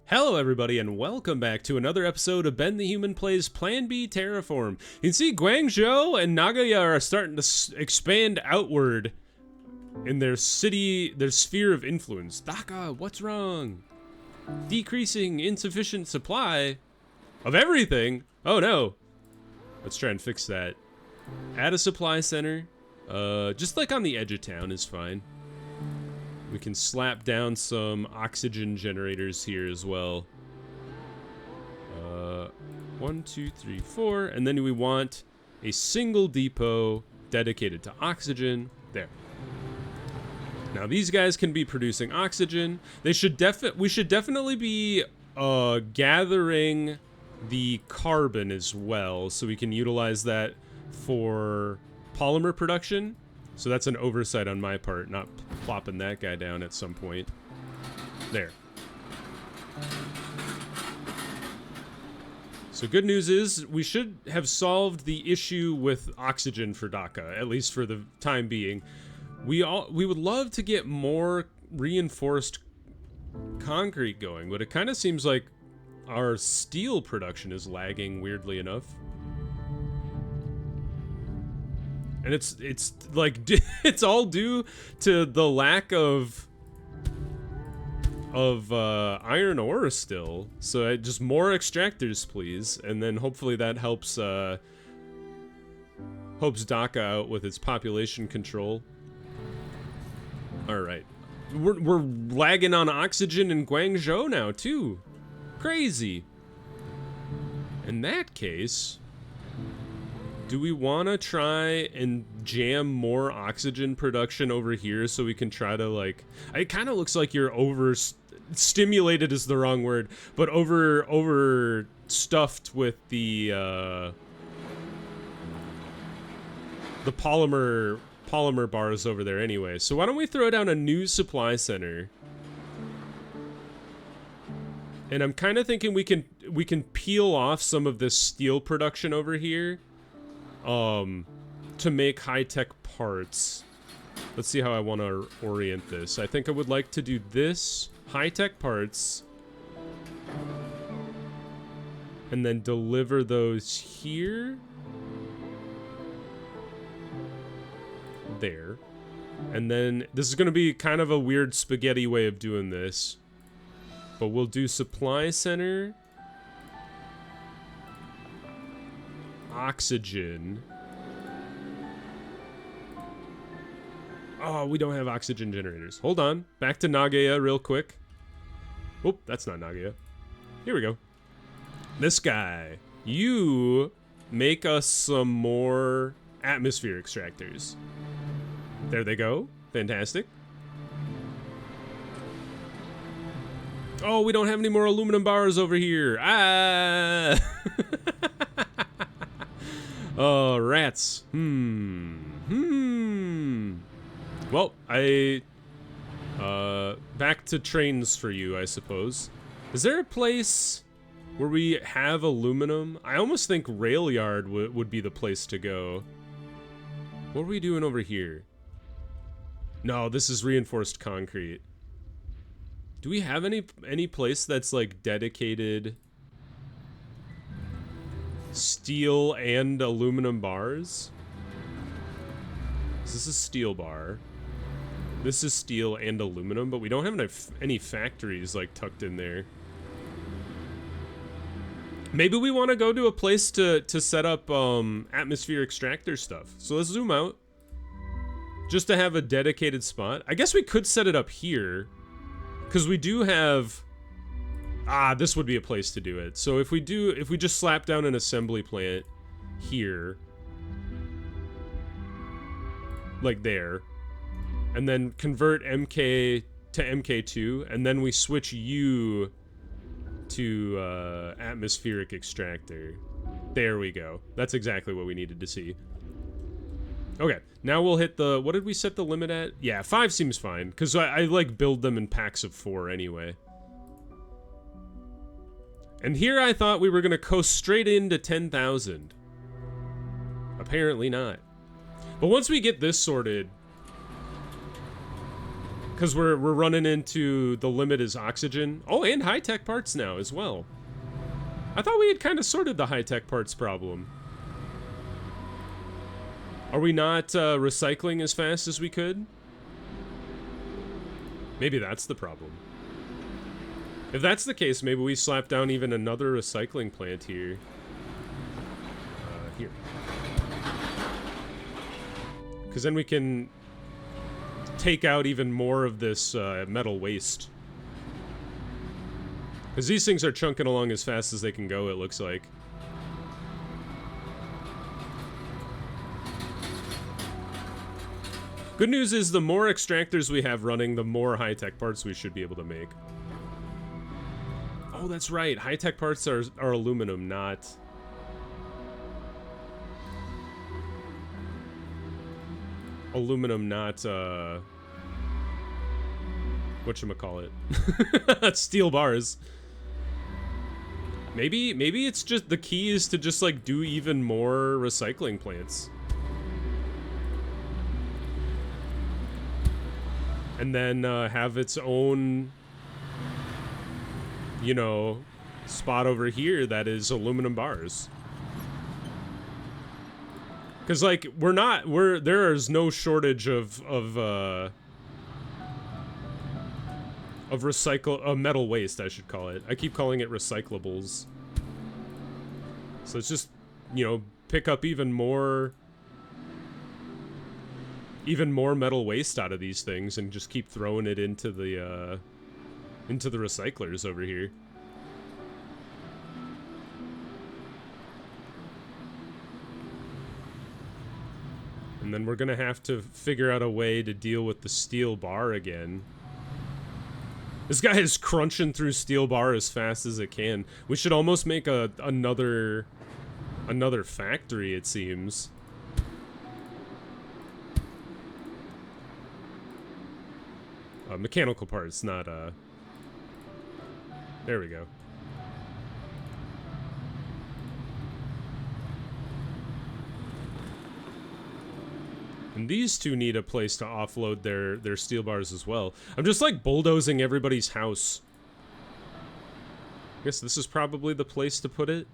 Hello everybody and welcome back to another episode of Ben the Human Plays Plan B Terraform. You can see Guangzhou and Nagaya are starting to expand outward in their city, their sphere of influence. Dhaka, what's wrong? Decreasing insufficient supply of everything? Oh no. Let's try and fix that. Add a supply center. Just like on the edge of town is fine. We can slap down some oxygen generators here as well. 1, 2, 3, 4, and then we want a single depot dedicated to oxygen. There. Now these guys can be producing oxygen. We should definitely be gathering the carbon as well, so we can utilize that for polymer production. So that's an oversight on my part, not plopping that guy down at some point. There. So good news is we should have solved the issue with oxygen for Dhaka, at least for the time being. We would love to get more reinforced concrete going, but it kind of seems like our steel production is lagging, weirdly enough. And it's like it's all due to the lack of iron ore still. So just more extractors, please, and then hopefully that helps Dhaka out with its population control. All right, we're lagging on oxygen in Guangzhou now too. Crazy. In that case, do we want to try and jam more oxygen production over here so we can try to, like, it kind of looks like you're stimulated is the wrong word, but over stuffed with the polymer bars over there anyway. So why don't we throw down a new supply center? And I'm kind of thinking we can peel off some of this steel production over here to make high-tech parts. Let's see how I want to orient this. I think I would like to do this, high-tech parts, and then deliver those here. There. And then, this is going to be kind of a weird spaghetti way of doing this, but we'll do supply center, oxygen. Oh, we don't have oxygen generators. Hold on. Back to Nagaya real quick. Oh, that's not Nagaya. Here we go. This guy. You make us some more atmosphere extractors. There they go. Fantastic. Oh, we don't have any more aluminum bars over here. Ah! Oh, rats. Well, back to trains for you, I suppose. Is there a place where we have aluminum? I almost think rail yard would be the place to go. What are we doing over here? No, this is reinforced concrete. Do we have any place that's like dedicated steel and aluminum bars? So this is steel bar. This is steel and aluminum, but we don't have any factories like tucked in there. Maybe we want to go to a place to set up atmosphere extractor stuff. So let's zoom out. Just to have a dedicated spot. I guess we could set it up here, because we do have... this would be a place to do it. So if we just slap down an assembly plant here, like there, and then convert MK to MK2, and then we switch U to atmospheric extractor. There we go. That's exactly what we needed to see. Okay, now we'll hit the... What did we set the limit at? Yeah, 5 seems fine, because I like build them in packs of 4 anyway. And here I thought we were going to coast straight into 10,000. Apparently not. But once we get this sorted, Because we're running into the limit is oxygen. Oh, and high-tech parts now as well. I thought we had kind of sorted the high-tech parts problem. Are we not recycling as fast as we could? Maybe that's the problem. If that's the case, maybe we slap down even another recycling plant here. Here. Because then we can take out even more of this metal waste. Because these things are chunking along as fast as they can go, it looks like. Good news is the more extractors we have running, the more high-tech parts we should be able to make. Oh, that's right. High-tech parts are aluminum, not... Aluminum, not, whatchamacallit? Steel bars. Maybe it's just, the key is to just, like, do even more recycling plants. And then have its own, you know, spot over here that is aluminum bars. Because, like, there is no shortage of metal waste, I should call it. I keep calling it recyclables. So it's just, you know, pick up even more metal waste out of these things and just keep throwing it into the recyclers over here. And then we're gonna have to figure out a way to deal with the steel bar again. This guy is crunching through steel bar as fast as it can. We should almost make another factory, it seems. Mechanical parts, not, there we go. And these two need a place to offload their steel bars as well. I'm just, like, bulldozing everybody's house. I guess this is probably the place to put it.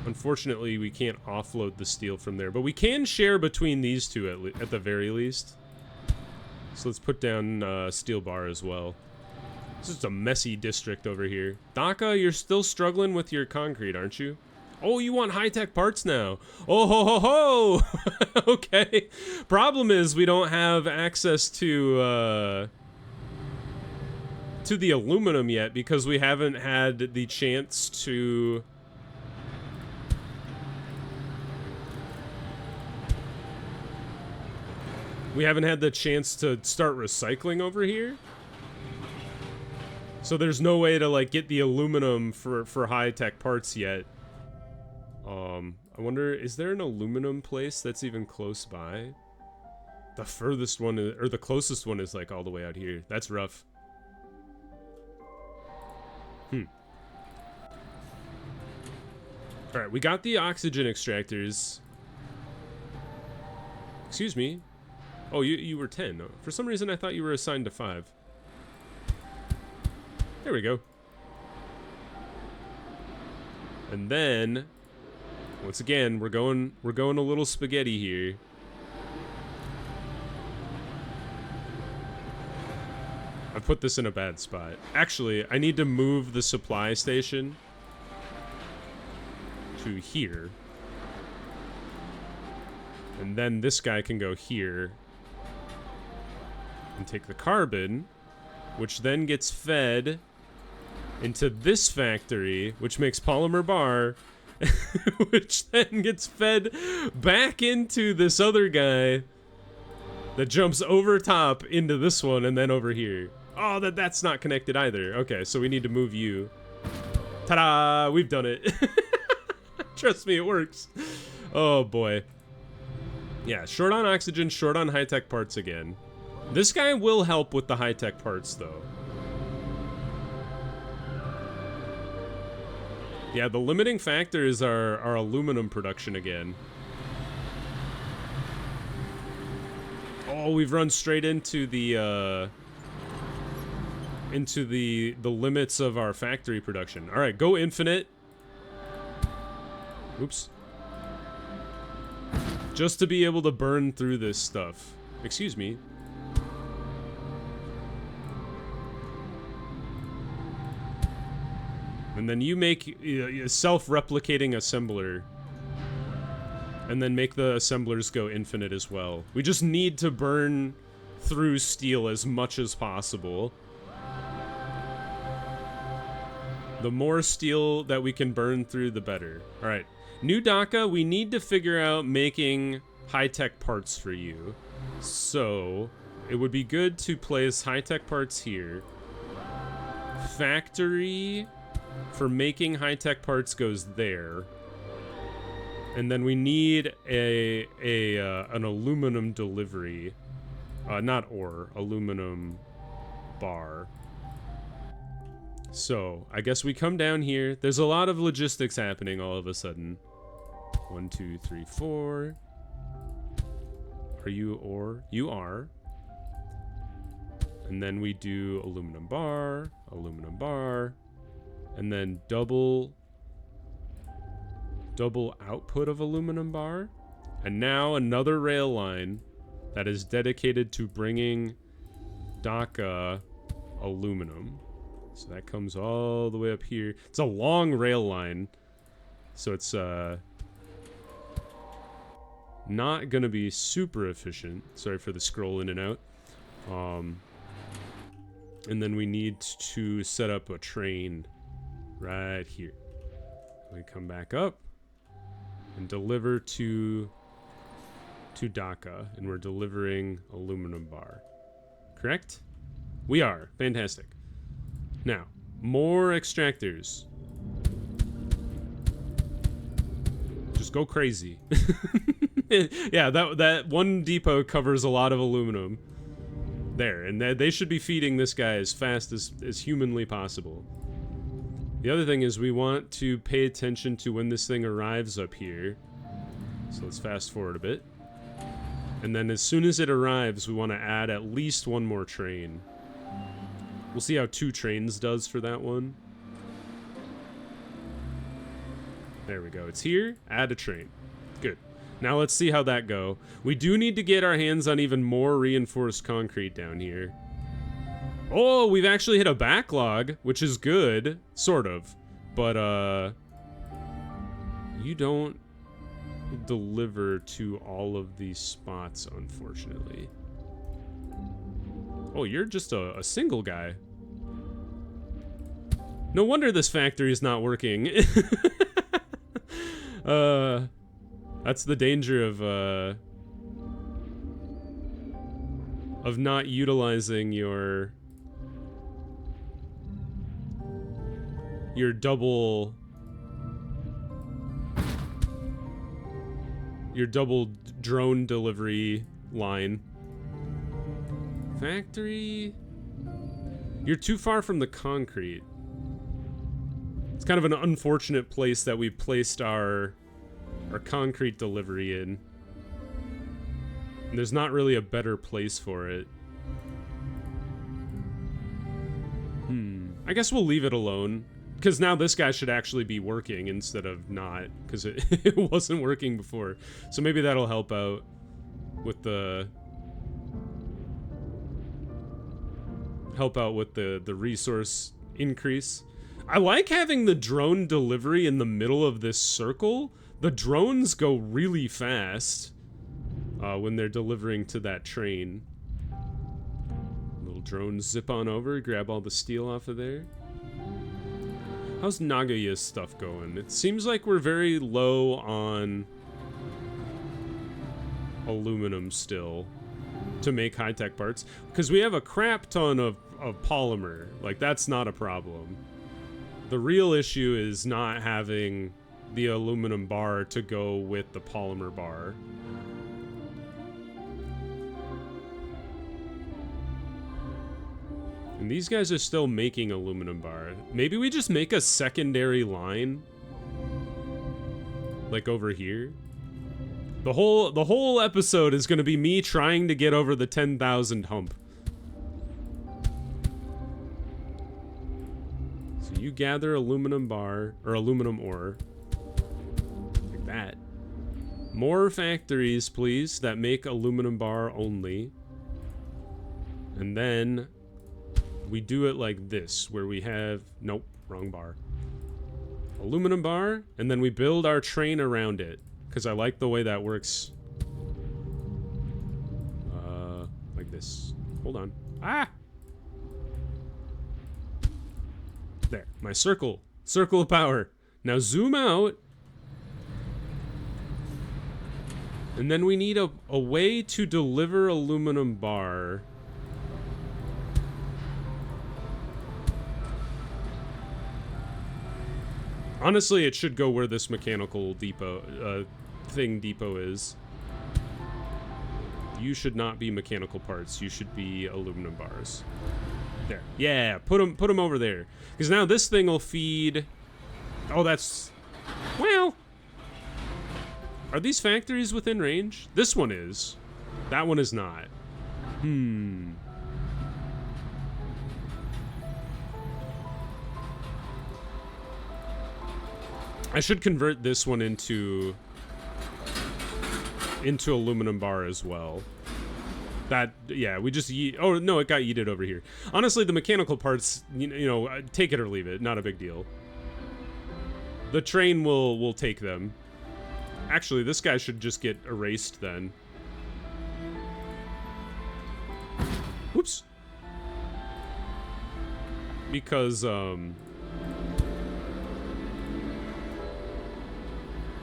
Unfortunately, we can't offload the steel from there, but we can share between these two at the very least. So let's put down steel bar as well. This is a messy district over here. Daka, you're still struggling with your concrete, aren't you? Oh, you want high-tech parts now. Oh, ho, ho, ho! Okay. Problem is we don't have access to the aluminum yet because we haven't had the chance to... We haven't had the chance to start recycling over here. So there's no way to, like, get the aluminum for high-tech parts yet. I wonder, is there an aluminum place that's even close by? The furthest one, or the closest one is, like, all the way out here. That's rough. Alright, we got the oxygen extractors. Excuse me. Oh, you were 10. For some reason, I thought you were assigned to 5. There we go. And then, once again, we're going a little spaghetti here. I put this in a bad spot. Actually, I need to move the supply station to here. And then this guy can go here. And take the carbon, which then gets fed into this factory, which makes polymer bar, which then gets fed back into this other guy that jumps over top into this one and then over here. Oh, that's not connected either. Okay, so we need to move you. Ta-da! We've done it. Trust me, it works. Oh, boy. Yeah, short on oxygen, short on high-tech parts again. This guy will help with the high-tech parts, though. Yeah, the limiting factor is our aluminum production again. Oh, we've run straight into the limits of our factory production. All right, go infinite. Oops. Just to be able to burn through this stuff. Excuse me. And then you make a self-replicating assembler. And then make the assemblers go infinite as well. We just need to burn through steel as much as possible. The more steel that we can burn through, the better. Alright. New DACA, we need to figure out making high-tech parts for you. So, it would be good to place high-tech parts here. Factory for making high-tech parts goes there. And then we need an aluminum delivery. Not ore, aluminum bar. So, I guess we come down here. There's a lot of logistics happening all of a sudden. 1, 2, 3, 4. Are you ore? You are. And then we do aluminum bar, and then double output of aluminum bar. And now another rail line that is dedicated to bringing DACA aluminum. So that comes all the way up here. It's a long rail line. So it's not gonna be super efficient. Sorry for the scroll in and out. And then we need to set up a train right here. We come back up and deliver to DACA, and we're delivering aluminum bar. Correct? We are. Fantastic. Now, more extractors. Just go crazy. Yeah, that one depot covers a lot of aluminum. There, and they should be feeding this guy as fast as humanly possible. The other thing is we want to pay attention to when this thing arrives up here. So let's fast forward a bit. And then as soon as it arrives, we want to add at least one more train. We'll see how 2 trains does for that one. There we go. It's here. Add a train. Good. Now let's see how that go. We do need to get our hands on even more reinforced concrete down here. Oh, we've actually hit a backlog, which is good. Sort of. But, you don't deliver to all of these spots, unfortunately. Oh, you're just a single guy. No wonder this factory is not working. That's the danger of not utilizing your double drone delivery line. Factory. You're too far from the concrete. It's kind of an unfortunate place that we've placed our concrete delivery in. And there's not really a better place for it. I guess we'll leave it alone. Because now this guy should actually be working instead of not. Because it wasn't working before. So maybe that'll help out with the... the resource increase. I like having the drone delivery in the middle of this circle. The drones go really fast when they're delivering to that train. Little drones zip on over, grab all the steel off of there. How's Nagaya's stuff going? It seems like we're very low on aluminum still to make high-tech parts. Because we have a crap ton of polymer. Like, that's not a problem. The real issue is not having the aluminum bar to go with the polymer bar. And these guys are still making aluminum bar. Maybe we just make a secondary line? Like over here? The whole episode is going to be me trying to get over the 10,000 hump. So you gather aluminum bar, or aluminum ore. Like that. More factories, please, that make aluminum bar only. And then we do it like this, where we have... Nope, wrong bar. Aluminum bar, and then we build our train around it. Because I like the way that works. Like this. Hold on. Ah! There. My circle. Circle of power. Now zoom out. And then we need a way to deliver aluminum bar. Honestly, it should go where this mechanical depot, depot is. You should not be mechanical parts. You should be aluminum bars. There. Yeah, put them over there. Because now this thing will feed... Oh, that's... Well... Are these factories within range? This one is. That one is not. I should convert this one into aluminum bar as well. That, yeah, we just oh no, it got yeeted over here. Honestly, the mechanical parts, you know, take it or leave it, not a big deal. The train will take them. Actually, this guy should just get erased then. Whoops. Because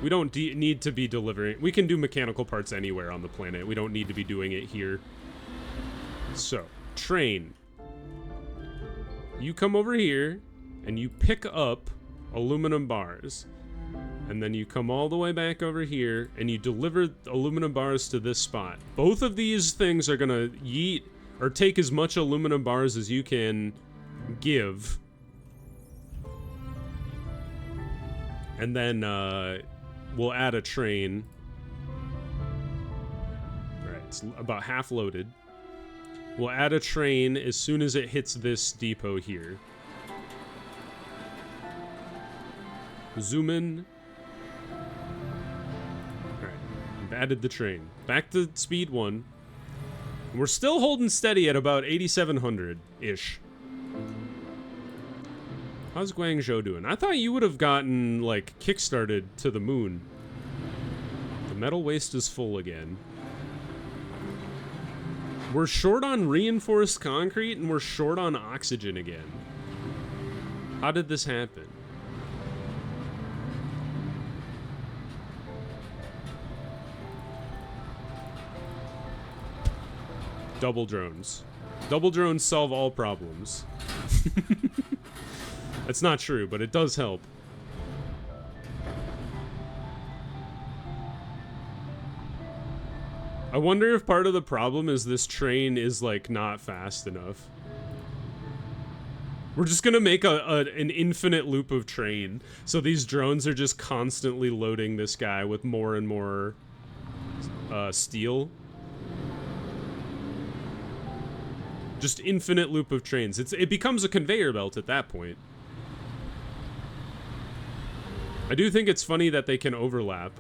we don't need to be delivering. We can do mechanical parts anywhere on the planet. We don't need to be doing it here. So, train. You come over here, and you pick up aluminum bars. And then you come all the way back over here, and you deliver aluminum bars to this spot. Both of these things are gonna yeet, or take as much aluminum bars as you can give. And then, we'll add a train. Alright, it's about half loaded. We'll add a train as soon as it hits this depot here. Zoom in. Alright, I've added the train. Back to speed 1. We're still holding steady at about 8,700-ish. How's Guangzhou doing? I thought you would have gotten, like, kickstarted to the moon. The metal waste is full again. We're short on reinforced concrete, and we're short on oxygen again. How did this happen? Double drones. Double drones solve all problems. That's not true, but it does help. I wonder if part of the problem is this train is, like, not fast enough. We're just gonna make an infinite loop of train, so these drones are just constantly loading this guy with more and more steel. Just infinite loop of trains. It becomes a conveyor belt at that point. I do think it's funny that they can overlap.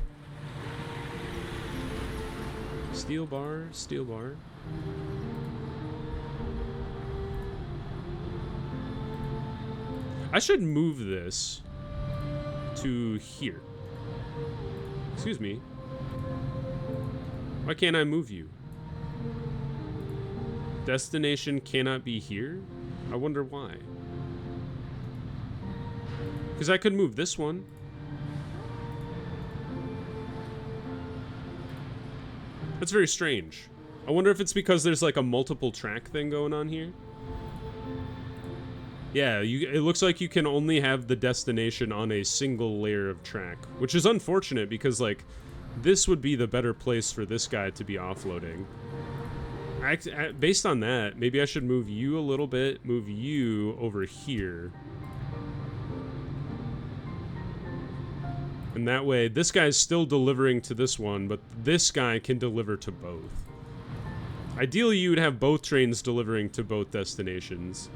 Steel bar, steel bar. I should move this to here. Excuse me. Why can't I move you? Destination cannot be here? I wonder why. Because I could move this one. That's very strange. I wonder if it's because there's like a multiple track thing going on here. Yeah, it looks like you can only have the destination on a single layer of track, which is unfortunate because, like, this would be the better place for this guy to be offloading. Based on that, maybe I should move you a little bit, move you over here. And that way, this guy's still delivering to this one, but this guy can deliver to both. Ideally, you would have both trains delivering to both destinations.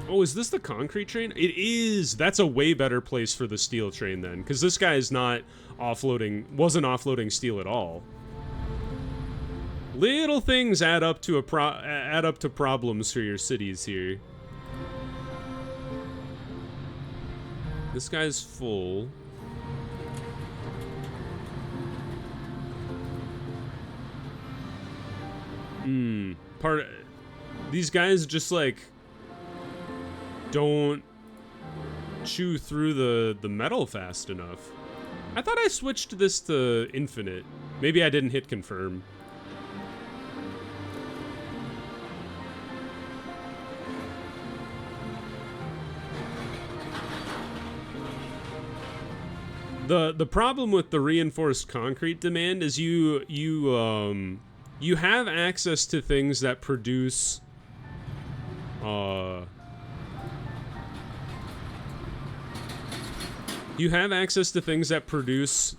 Oh, is this the concrete train? It is! That's a way better place for the steel train then, because this guy is not offloading, wasn't offloading steel at all. Little things add up to problems for your cities here. This guy's full. These guys just like don't chew through the metal fast enough. I thought I switched this to infinite. Maybe I didn't hit confirm. The problem with the reinforced concrete demand is you have access to things that produce you have access to things that produce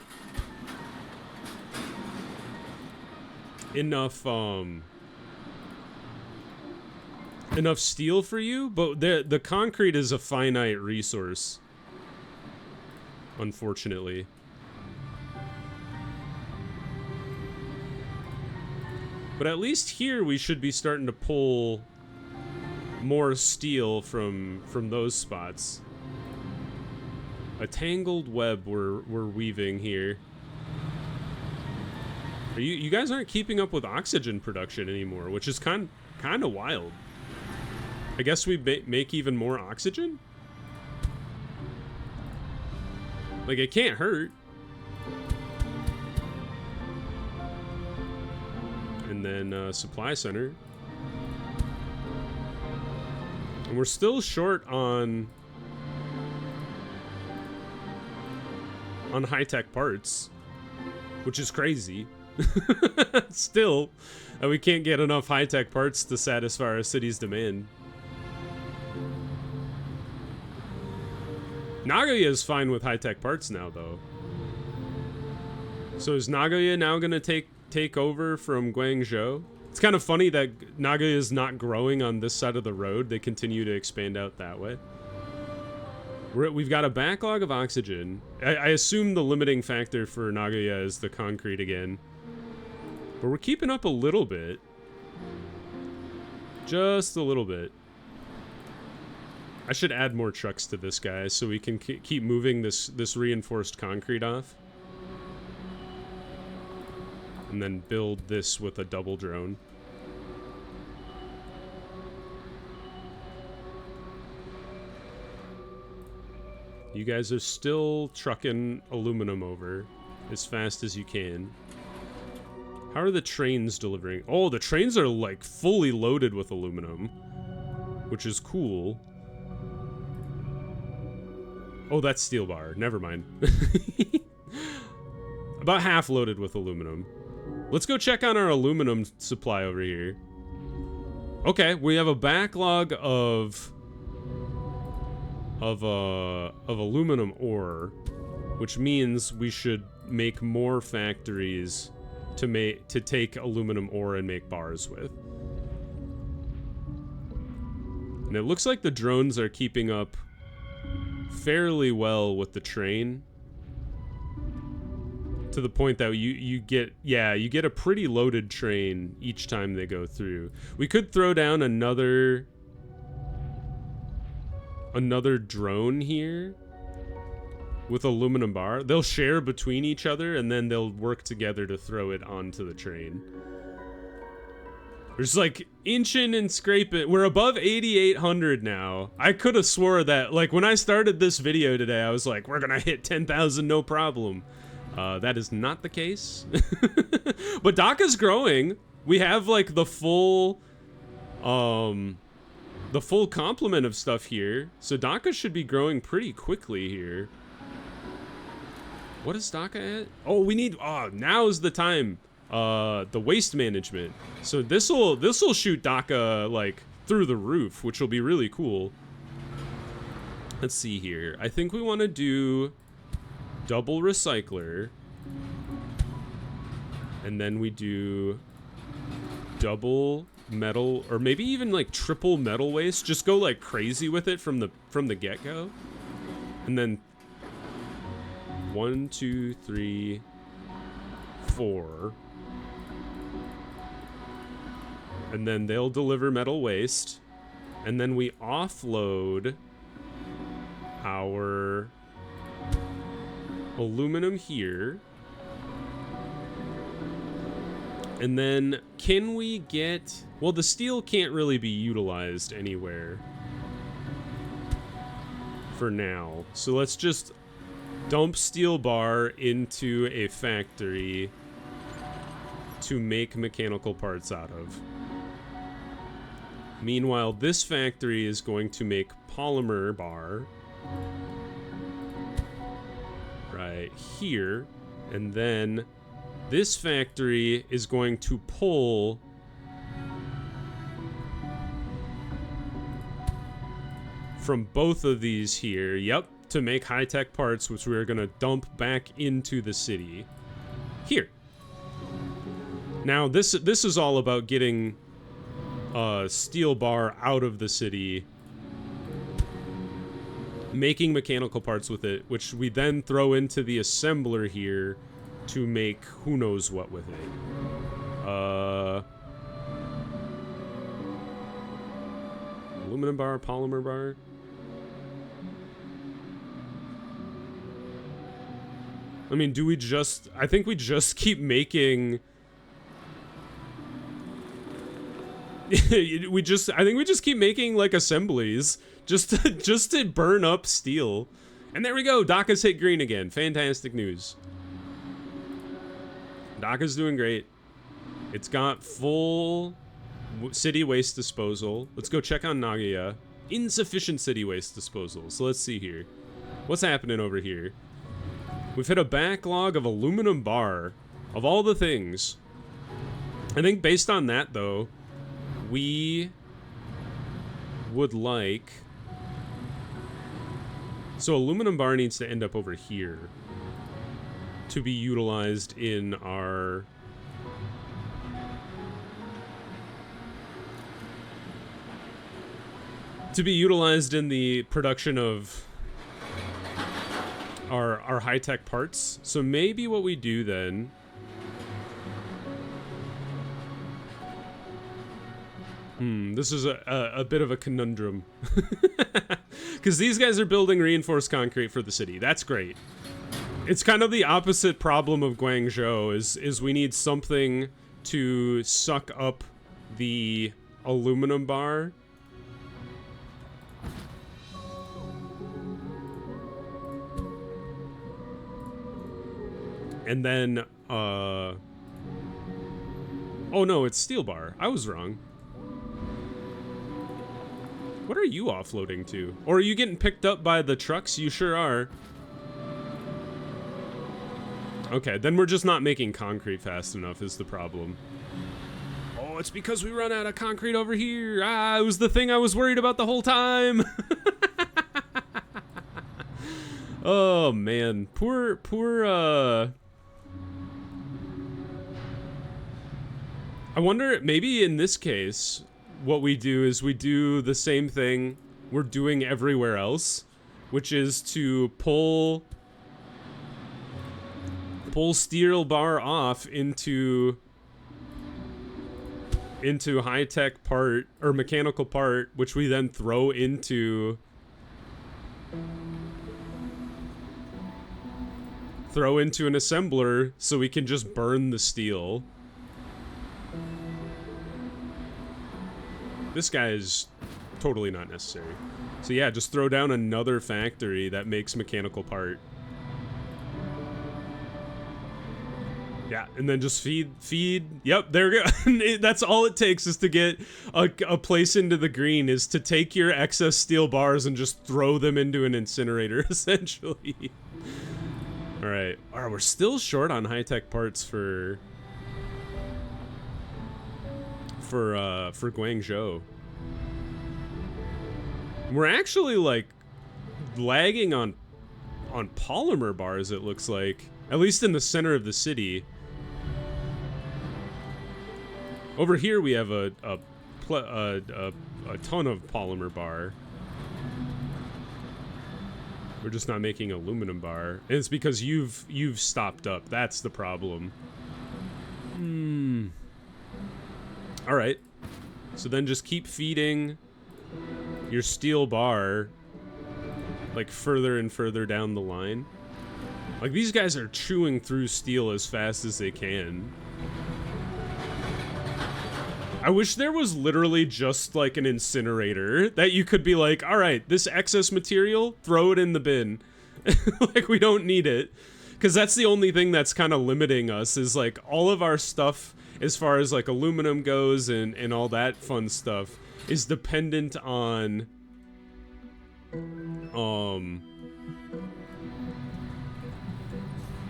enough enough steel for you, but the concrete is a finite resource, unfortunately. But at least here we should be starting to pull more steel from those spots. A tangled web we're weaving here. You guys aren't keeping up with oxygen production anymore, which is kind of wild. I guess we make even more oxygen? Like, it can't hurt. And then supply center. And we're still short on high-tech parts, which is crazy. Still, we can't get enough high-tech parts to satisfy our city's demand. Nagoya is fine with high-tech parts now, though. So is Nagoya now gonna take over from Guangzhou? It's kind of funny that Nagoya is not growing on this side of the road. They continue to expand out that way. We've got a backlog of oxygen. I assume the limiting factor for Nagoya is the concrete again. But we're keeping up a little bit. Just a little bit. I should add more trucks to this guy so we can keep moving this reinforced concrete off. And then build this with a double drone. You guys are still trucking aluminum over as fast as you can. How are the trains delivering? Oh, the trains are like fully loaded with aluminum, which is cool. Oh, that's steel bar. Never mind. About half loaded with aluminum. Let's go check on our aluminum supply over here. Okay, we have a backlog of aluminum ore, which means we should make more factories to take aluminum ore and make bars with. And it looks like the drones are keeping up fairly well with the train, to the point that you get a pretty loaded train each time they go through. We could throw down another drone here with aluminum bar. They'll share between each other and then they'll work together to throw it onto the train. There's like inching and scraping. We're above 8,800 now. I could have swore that, like, when I started this video today, I was like, we're gonna hit 10,000 no problem. That is not the case. But Dhaka's growing. We have like the full complement of stuff here. So Dhaka should be growing pretty quickly here. What is Dhaka at? Oh, we need, now is the time. The waste management. So this'll shoot Dhaka like through the roof, which will be really cool. Let's see here. I think we want to do double recycler. And then we do double metal, or maybe even like triple metal waste. Just go like crazy with it from the get-go. And then 1, 2, 3, 4. And then they'll deliver metal waste. And then we offload our aluminum here. And then can we get... Well, the steel can't really be utilized anywhere for now. So let's just dump steel bar into a factory to make mechanical parts out of. Meanwhile, this factory is going to make polymer bar right here, and then this factory is going to pull from both of these here, yep, to make high-tech parts, which we're gonna dump back into the city here. Now this is all about getting steel bar out of the city, making mechanical parts with it, which we then throw into the assembler here to make who knows what with it. Aluminum bar, polymer bar. I mean, do we just... I think we just keep making... I think we just keep making, like, assemblies. Just to burn up steel. And there we go! DACA's hit green again. Fantastic news. DACA's doing great. It's got full city waste disposal. Let's go check on Nagoya. Insufficient city waste disposal. So let's see here. What's happening over here? We've hit a backlog of aluminum bar. Of all the things. I think based on that, though, we would like... So aluminum bar needs to end up over here to be utilized in our... to be utilized in the production of our high-tech parts. So maybe what we do then... this is a bit of a conundrum. Because these guys are building reinforced concrete for the city. That's great. It's kind of the opposite problem of Guangzhou, is we need something to suck up the aluminum bar. And then, oh no, it's steel bar. I was wrong. What are you offloading to? Or are you getting picked up by the trucks? You sure are. Okay, then we're just not making concrete fast enough is the problem. Oh, it's because we run out of concrete over here. Ah, it was the thing I was worried about the whole time. Oh, man. Poor, I wonder, maybe in this case, what we do is we do the same thing we're doing everywhere else, which is to pull steel bar off into high-tech part, or mechanical part, which we then throw into an assembler so we can just burn the steel. This guy is totally not necessary. So yeah, just throw down another factory that makes mechanical part. Yeah, and then just feed. Yep, there we go. That's all it takes is to get a place into the green, is to take your excess steel bars and just throw them into an incinerator, essentially. All right, we're still short on high-tech parts for Guangzhou. We're actually like lagging on polymer bars, it looks like. At least in the center of the city. Over here we have a ton of polymer bar. We're just not making aluminum bar. And it's because you've stopped up. That's the problem. Alright. So then just keep feeding your steel bar like further and further down the line. Like, these guys are chewing through steel as fast as they can. I wish there was literally just like an incinerator that you could be like, all right, this excess material, throw it in the bin. Like, we don't need it. Because that's the only thing that's kind of limiting us, is like all of our stuff as far as like aluminum goes and all that fun stuff is dependent on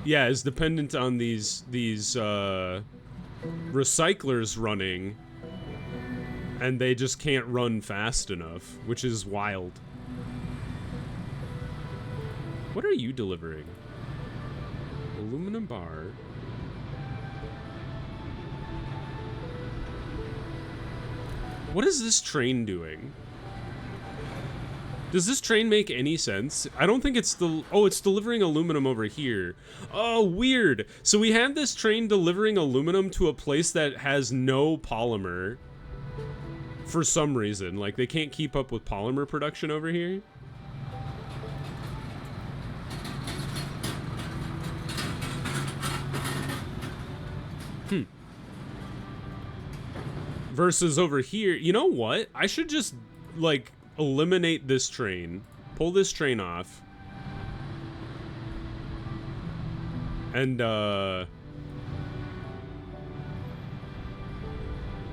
yeah, is dependent on these recyclers running, and they just can't run fast enough, which is wild. What are you delivering? Aluminum bar. What is this train doing? Does this train make any sense? I don't think it's it's delivering aluminum over here. Oh, weird. So we have this train delivering aluminum to a place that has no polymer. For some reason. Like, they can't keep up with polymer production over here. Versus over here, you know what? I should just, like, eliminate this train. Pull this train off. And,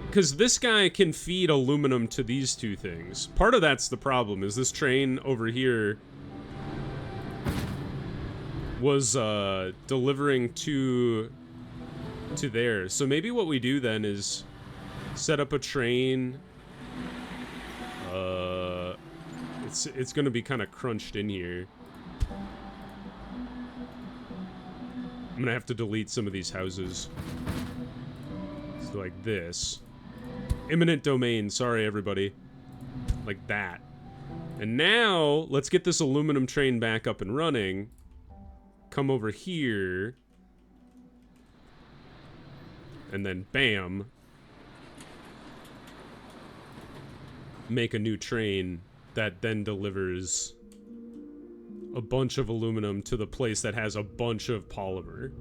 because this guy can feed aluminum to these two things. Part of that's the problem, is this train over here was, delivering to there. So maybe what we do then is set up a train. It's gonna be kind of crunched in here. I'm gonna have to delete some of these houses. So like this. Imminent domain, sorry everybody. Like that. And now, let's get this aluminum train back up and running. Come over here. And then bam. Make a new train that then delivers a bunch of aluminum to the place that has a bunch of polymer.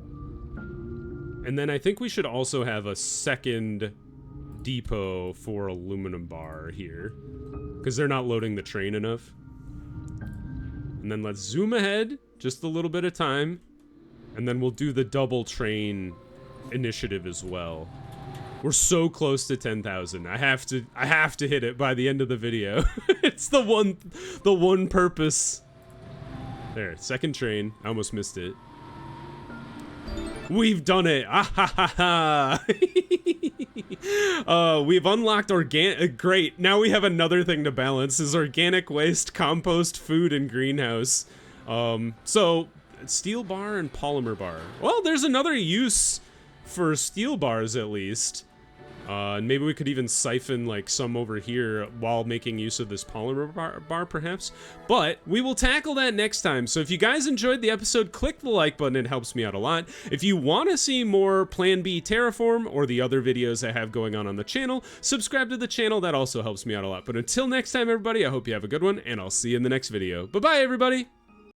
And then I think we should also have a second depot for aluminum bar here, because they're not loading the train enough. And then let's zoom ahead just a little bit of time, and then we'll do the double train initiative as well. We're so close to 10,000. I have to hit it by the end of the video. It's the one purpose. There, second train. I almost missed it. We've done it. Ah ha ha ha. We've unlocked organic. Great. Now we have another thing to balance: is organic waste, compost, food, and greenhouse. So steel bar and polymer bar. Well, there's another use for steel bars at least. And maybe we could even siphon like some over here while making use of this polymer bar perhaps. But we will tackle that next time. So if you guys enjoyed the episode, click the like button. It helps me out a lot. If you want to see more Plan B Terraform or the other videos I have going on the channel, subscribe to the channel. That also helps me out a lot. But until next time, everybody, I hope you have a good one, and I'll see you in the next video. Bye-bye, everybody!